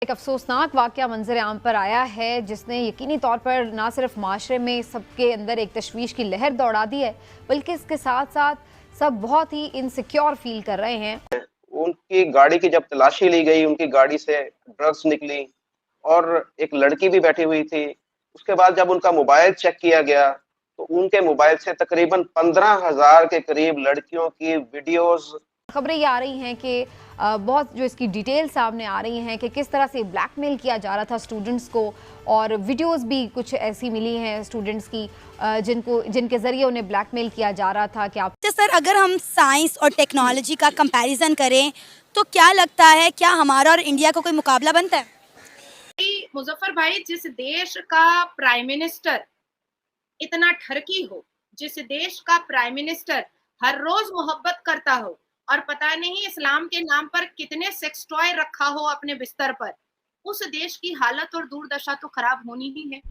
एक अफसोसनाक वाक़या मंजर आम पर आया है जिसने यकीनी तौर पर ना सिर्फ माशरे में सबके अंदर एक तशवीश की लहर दौड़ा दी है, बल्कि इसके साथ साथ सब बहुत ही इनसिक्योर फील कर रहे हैं। उनकी गाड़ी की जब तलाशी ली गई, उनकी गाड़ी से ड्रग्स निकली और एक लड़की भी बैठी हुई थी। उसके बाद जब उनका मोबाइल चेक किया गया, तो उनके मोबाइल से तकरीबन 15,000 के करीब लड़कियों की वीडियोज़। खबरें ये आ रही हैं कि बहुत जो इसकी डिटेल सामने आ रही हैं कि किस तरह से ब्लैकमेल किया जा रहा था स्टूडेंट्स को, और वीडियोस भी कुछ ऐसी मिली हैं स्टूडेंट्स की जिनके ज़रिए उन्हें ब्लैकमेल किया जा रहा था कि आप। तो सर, अगर हम साइंस और टेक्नोलॉजी का कंपैरिजन करें तो क्या लगता है, क्या हमारा और इंडिया का कोई मुकाबला बनता है? मुजफ्फर भाई, जिस देश का प्राइम मिनिस्टर इतना ठरकी हो, जिस देश का प्राइम मिनिस्टर हर रोज मोहब्बत करता हो और पता नहीं इस्लाम के नाम पर कितने सेक्स टॉय रखा हो अपने बिस्तर पर, उस देश की हालत और दुर्दशा तो खराब होनी ही है।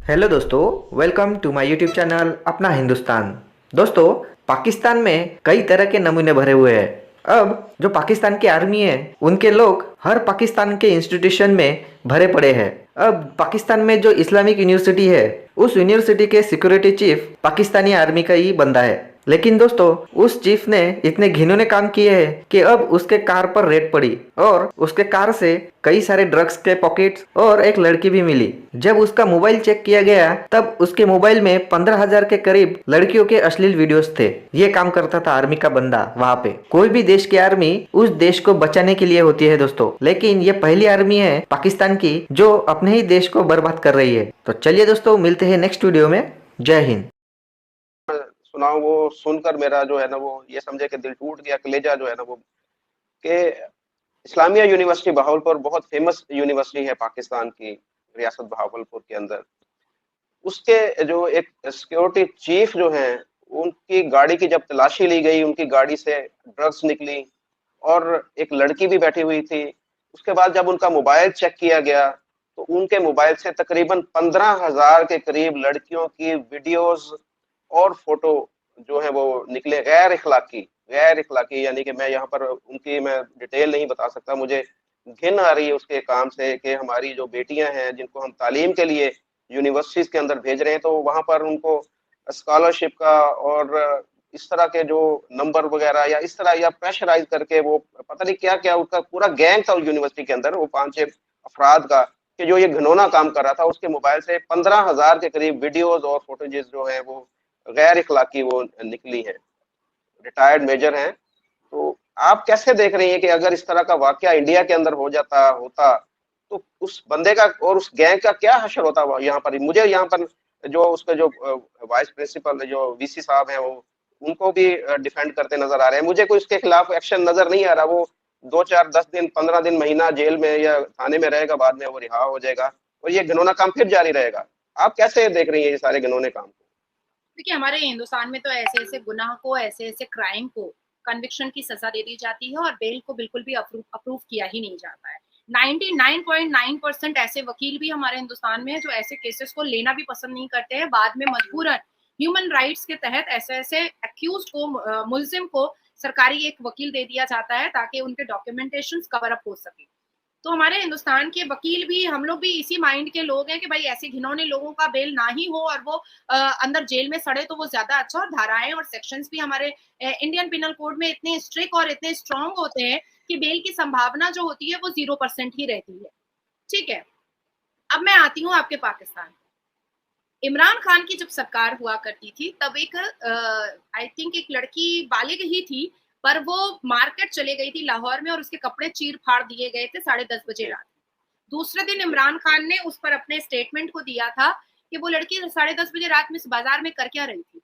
हेलो दोस्तों, welcome to my YouTube channel Apna Hindustan. दोस्तों, पाकिस्तान में कई तरह के नमूने भरे हुए हैं। अब जो पाकिस्तान की आर्मी है, उनके लोग हर पाकिस्तान के इंस्टीट्यूशन में भरे पड़े हैं। अब पाकिस्तान में जो इस्लामिक यूनिवर्सिटी है, उस यूनिवर्सिटी के सिक्योरिटी चीफ पाकिस्तानी आर्मी का ही बंदा है। लेकिन दोस्तों, उस चीफ ने इतने घिनौने काम किए हैं कि अब उसके कार पर रेड पड़ी और उसके कार से कई सारे ड्रग्स के पॉकेट्स और एक लड़की भी मिली। जब उसका मोबाइल चेक किया गया, तब उसके मोबाइल में 15,000 के करीब लड़कियों के अश्लील वीडियोस थे। ये काम करता था आर्मी का बंदा वहाँ पे। कोई भी देश की आर्मी उस देश को बचाने के लिए होती है दोस्तों, लेकिन ये पहली आर्मी है पाकिस्तान की जो अपने ही देश को बर्बाद कर रही है। तो चलिए दोस्तों, मिलते हैं नेक्स्ट वीडियो में। जय हिंद। सुनाओ, वो सुनकर मेरा जो है ना, वो ये समझे कि दिल टूट गया, कलेजा जो है ना वो, कि इस्लामिया यूनिवर्सिटी बहावलपुर बहुत फेमस यूनिवर्सिटी है पाकिस्तान की, रियासत बहावलपुर के अंदर। उसके जो एक सिक्योरिटी चीफ जो हैं, उनकी गाड़ी की जब तलाशी ली गई, उनकी गाड़ी से ड्रग्स निकली और एक लड़की भी बैठी हुई थी। उसके बाद जब उनका मोबाइल चेक किया गया, तो उनके मोबाइल से तकरीबन 15,000 के करीब लड़कियों की वीडियोज़ और फोटो जो है वो निकले, गैर इखलाकी। यानी कि मैं यहाँ पर उनकी मैं डिटेल नहीं बता सकता। मुझे घिन आ रही है उसके काम से कि हमारी जो बेटियां हैं, जिनको हम तालीम के लिए यूनिवर्सिटीज के अंदर भेज रहे हैं, तो वहां पर उनको स्कॉलरशिप का और इस तरह के जो नंबर वगैरह या इस तरह या प्रेशराइज करके, वो पता नहीं क्या क्या उनका पूरा गैंग था उस यूनिवर्सिटी के अंदर, वो 5-6 अफराद का, कि जो ये घिनौना काम कर रहा था। उसके मोबाइल से 15,000 के करीब वीडियोज और फोटोजेस जो है वो गैर इखलाकी वो निकली है। रिटायर्ड मेजर हैं। तो आप कैसे देख रही हैं कि अगर इस तरह का वाकया इंडिया के अंदर होता, तो उस बंदे का और उस गैंग का क्या हश्र होता यहाँ पर? मुझे यहाँ पर जो उसके जो वाइस प्रिंसिपल जो वीसी साहब हैं, वो उनको भी डिफेंड करते नजर आ रहे हैं। मुझे कोई उसके खिलाफ एक्शन नजर नहीं आ रहा। वो 2-4-10 दिन 15 दिन महीना जेल में या थाने में रहेगा, बाद में वो रिहा हो जाएगा और ये घिनौना काम फिर जारी रहेगा। आप कैसे देख रही हैं ये सारे घिनौने काम को? देखिए, हमारे हिंदुस्तान में तो ऐसे ऐसे गुनाह को, ऐसे ऐसे क्राइम को कन्विक्शन की सजा दे दी जाती है और बेल को बिल्कुल भी अप्रूव किया ही नहीं जाता है। 99.9% ऐसे वकील भी हमारे हिंदुस्तान में है जो ऐसे केसेस को लेना भी पसंद नहीं करते हैं। बाद में मजबूरन ह्यूमन राइट्स के तहत ऐसे ऐसे एक्यूज को, मुलजिम को सरकारी एक वकील दे दिया जाता है ताकि उनके डॉक्यूमेंटेशन कवर अप हो सके। तो हमारे हिंदुस्तान के वकील भी, हम लोग भी इसी माइंड के लोग हैं कि भाई ऐसे घिनौने लोगों का बेल ना ही हो और वो अंदर जेल में सड़े तो वो ज्यादा अच्छा। और धाराएं और सेक्शंस भी हमारे इंडियन पिनल कोड में इतने स्ट्रिक्ट और इतने स्ट्रांग होते हैं कि बेल की संभावना जो होती है वो 0% ही रहती है। ठीक है, अब मैं आती हूँ आपके पाकिस्तान। इमरान खान की जब सरकार हुआ करती थी, तब एक आई थिंक एक लड़की बालिग ही थी, पर वो मार्केट चले गई थी लाहौर में और उसके कपड़े चीर फाड़ दिए गए थे 10:30 बजे रात। दूसरे दिन इमरान खान ने उस पर अपने स्टेटमेंट को दिया था कि वो लड़की 10:30 बजे रात में इस बाजार में कर क्या रही थी।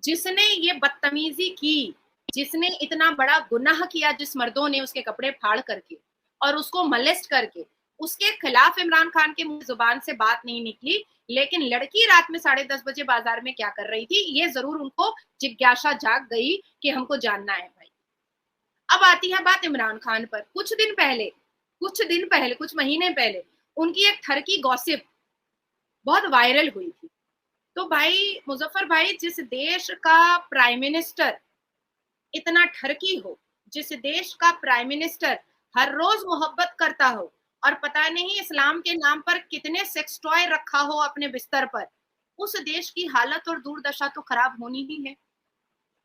जिसने ये बदतमीजी की, जिसने इतना बड़ा गुनाह किया, जिस मर्दों ने उसके कपड़े फाड़ करके और उसको मलेस्ट करके, उसके खिलाफ इमरान खान के मुंह जुबान से बात नहीं निकली। लेकिन लड़की रात में 10:30 बजे बाजार में क्या कर रही थी, ये जरूर उनको जिज्ञासा जाग गई कि हमको जानना है भाई। अब आती है बात इमरान खान पर। कुछ महीने पहले उनकी एक ठरकी गॉसिप बहुत वायरल हुई थी। तो भाई मुजफ्फर भाई, जिस देश का प्राइम मिनिस्टर इतना ठरकी हो, जिस देश का प्राइम मिनिस्टर हर रोज मोहब्बत करता हो और पता नहीं इस्लाम के नाम पर कितने सेक्स टॉय रखा हो अपने बिस्तर पर, उस देश की हालत और दुर्दशा तो खराब होनी ही है।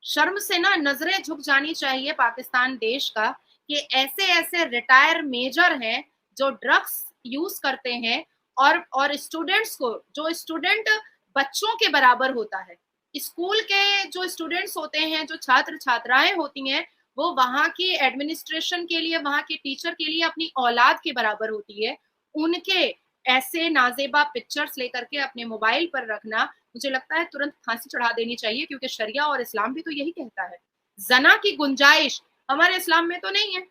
शर्म से ना नजरें झुक जानी चाहिए पाकिस्तान देश का कि ऐसे ऐसे रिटायर मेजर हैं जो ड्रग्स यूज करते हैं और स्टूडेंट्स को, जो स्टूडेंट बच्चों के बराबर होता है, स्कूल के जो स्टूडेंट्स होते हैं, जो छात्र छात्राएं होती हैं, वो वहां की एडमिनिस्ट्रेशन के लिए, वहां के टीचर के लिए अपनी औलाद के बराबर होती है। उनके ऐसे नाजेबा पिक्चर्स लेकर के अपने मोबाइल पर रखना, मुझे लगता है तुरंत फांसी चढ़ा देनी चाहिए, क्योंकि शरिया और इस्लाम भी तो यही कहता है। जना की गुंजाइश हमारे इस्लाम में तो नहीं है।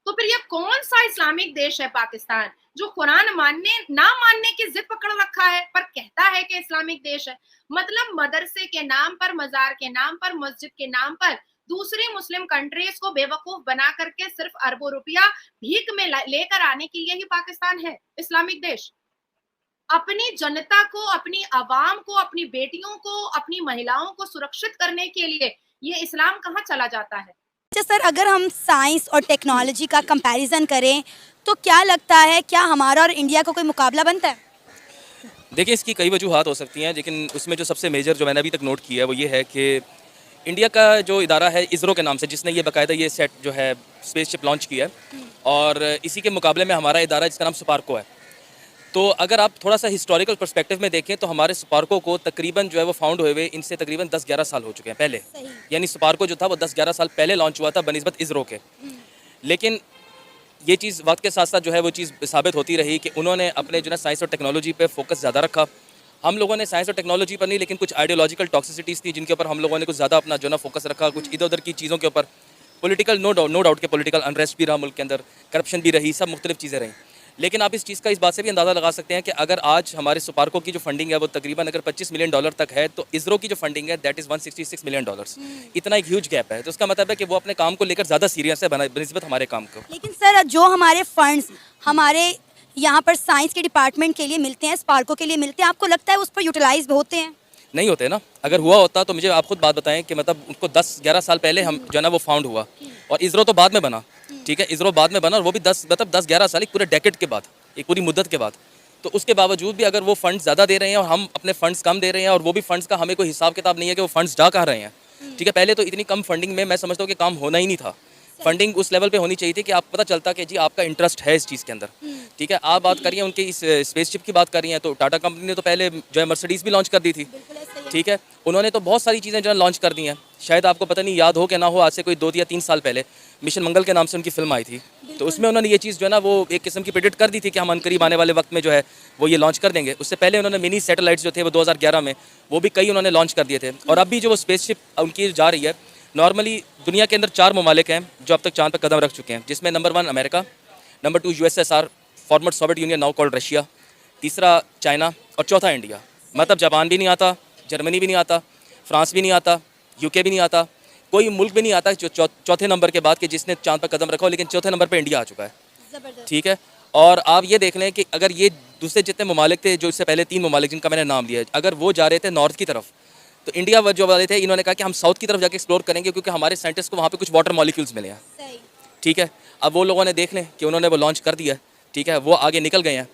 तो फिर ये कौन सा इस्लामिक देश है पाकिस्तान जो कुरान ना मानने की जिद पकड़ रखा है पर कहता है कि इस्लामिक देश है? मतलब मदरसे के नाम पर, मजार के नाम पर, मस्जिद के नाम पर दूसरी मुस्लिम कंट्रीज को बेवकूफ बना करके सिर्फ अरबों रुपया भीख में लेकर आने के लिए ही पाकिस्तान है इस्लामिक देश। अपनी जनता को, अपनी आवाम को, अपनी बेटियों को, अपनी महिलाओं को सुरक्षित करने के लिए ये इस्लाम कहाँ चला जाता है? अच्छा सर, अगर हम साइंस और टेक्नोलॉजी का कंपैरिजन करें तो क्या लगता है, क्या हमारा और इंडिया का कोई मुकाबला बनता है? देखिए, इसकी कई वजूहात हो सकती हैं, लेकिन उसमें जो सबसे मेजर जो मैंने अभी तक नोट किया है वो ये है कि इंडिया का जो इदारा है इसरो के नाम से, जिसने ये बाकायदा ये सेट जो है स्पेसशिप लॉन्च किया है, और इसी के मुकाबले में हमारा इदारा जिसका नाम स्पार्को है। तो अगर आप थोड़ा सा हिस्टोरिकल पर्सपेक्टिव में देखें तो हमारे स्पार्को को तकरीबन जो है वो फाउंड हुए हुए इनसे तकरीबन 10-11 साल हो चुके हैं पहले। यानी स्पार्को जो था वो 10-11 साल पहले लॉन्च हुआ था बनिस्बत इसरो के। लेकिन ये चीज़ वक्त के साथ साथ जो है वो चीज़ साबित होती रही कि उन्होंने अपने जो है साइंस और टेक्नोलॉजी पे फोकस ज़्यादा रखा। हम लोगों ने साइंस और टेक्नोलॉजी पर नहीं, लेकिन कुछ आइडियोलॉजिकल टॉक्सिसिटीज़ थी जिनके ऊपर हम लोगों ने कुछ ज़्यादा अपना जो है फोकस रखा। कुछ इधर उधर की चीज़ों के ऊपर पॉलिटिकल नो डाउट के पॉलिटिकल अनरेस्ट भी रहा मुल्क के अंदर, करप्शन भी रही, सब मुख्तलिफ चीज़ें रहीं। लेकिन आप इस चीज़ का इस बात से भी अंदाज़ा लगा सकते हैं कि अगर आज हमारे स्पार्को की जो फंडिंग है वो तकरीबन अगर $25 मिलियन तक है, तो इसरो की जो फंडिंग है दैट इज़ $166 मिलियन। इतना एक ह्यूज गैप है। तो उसका मतलब है कि वो अपने काम को लेकर ज़्यादा सीरियस है बनिस्बत हमारे काम को। लेकिन सर, जो हमारे फंड्स हमारे यहाँ पर साइंस के डिपार्टमेंट के लिए मिलते हैं, स्पार्को के लिए मिलते हैं, आपको लगता है उस पर यूटिलाइज होते हैं? नहीं होते ना। अगर हुआ होता तो मुझे आप खुद बात बताएं कि मतलब उनको 10-11 साल पहले हम जो है ना वो फाउंड हुआ, और इसरो तो बाद में बना। ठीक है, इसरो बाद में बना, और वो भी 10-11 साल, एक पूरे डेकेड के बाद, एक पूरी मुद्दत के बाद। तो उसके बावजूद भी अगर वो फंड्स ज़्यादा दे रहे हैं और हम अपने फंड्स कम दे रहे हैं, और वो भी फंड्स का हमें कोई हिसाब किताब नहीं है कि वो फंड्स जा कहाँ रहे हैं। ठीक है, पहले तो इतनी कम फंडिंग में मैं समझता हूँ कि काम होना ही नहीं था। फंडिंग उस लेवल पे होनी चाहिए थी कि आप पता चलता कि जी आपका इंटरेस्ट है इस चीज़ के अंदर। ठीक है, आप बात करिए उनके इस स्पेसशिप की बात कर रही हैं, तो टाटा कंपनी ने तो पहले जो है मर्सिडीज़ भी लॉन्च कर दी थी। ठीक है, उन्होंने तो बहुत सारी चीज़ें जो है लॉन्च कर दी हैं। शायद आपको पता नहीं याद हो कि ना हो, आज से कोई 2 या 3 साल पहले मिशन मंगल के नाम से उनकी फिल्म आई थी। तो उसमें उन्होंने ये चीज़ जो है ना वो एक किस्म की प्रेडिक्ट कर दी थी कि हम अनकरीब आने वाले वक्त में जो है वो ये लॉन्च कर देंगे। उससे पहले उन्होंने मिनी सैटेलाइट्स जो थे वो 2011 में वो भी कई उन्होंने लॉन्च कर दिए थे। और अब भी जो वो स्पेसशिप उनकी जा रही है, नॉर्मली दुनिया के अंदर 4 ममालिक हैं जो अब तक चांद पर कदम रख चुके हैं, जिसमें number 1 America, number 2 USSR, former Soviet union now called Russia, तीसरा चाइना, और चौथा इंडिया। मतलब जापान भी नहीं आता, जर्मनी भी नहीं आता, फ्रांस भी नहीं आता, UK भी नहीं आता, कोई मुल्क भी नहीं आता जो चौथे नंबर के बाद कि जिसने चांद पर कदम रखा हो। लेकिन चौथे नंबर पर इंडिया आ चुका है। ठीक है, और आप ये देख लें कि अगर ये दूसरे जितने ममालिक थे, जो इससे पहले 3 ममालिक जिनका मैंने नाम लिया है, अगर वो जा रहे थे नॉर्थ की तरफ, तो इंडिया जो वाले थे इन्होंने कहा कि हम साउथ की तरफ जाके एक्सप्लोर करेंगे, क्योंकि हमारे साइंटिस्ट को वहाँ पे कुछ वाटर मॉलिक्यूल्स मिले हैं। ठीक है, अब वो लोगों ने देख लें कि उन्होंने वो लॉन्च कर दिया। ठीक है, वो आगे निकल गए हैं।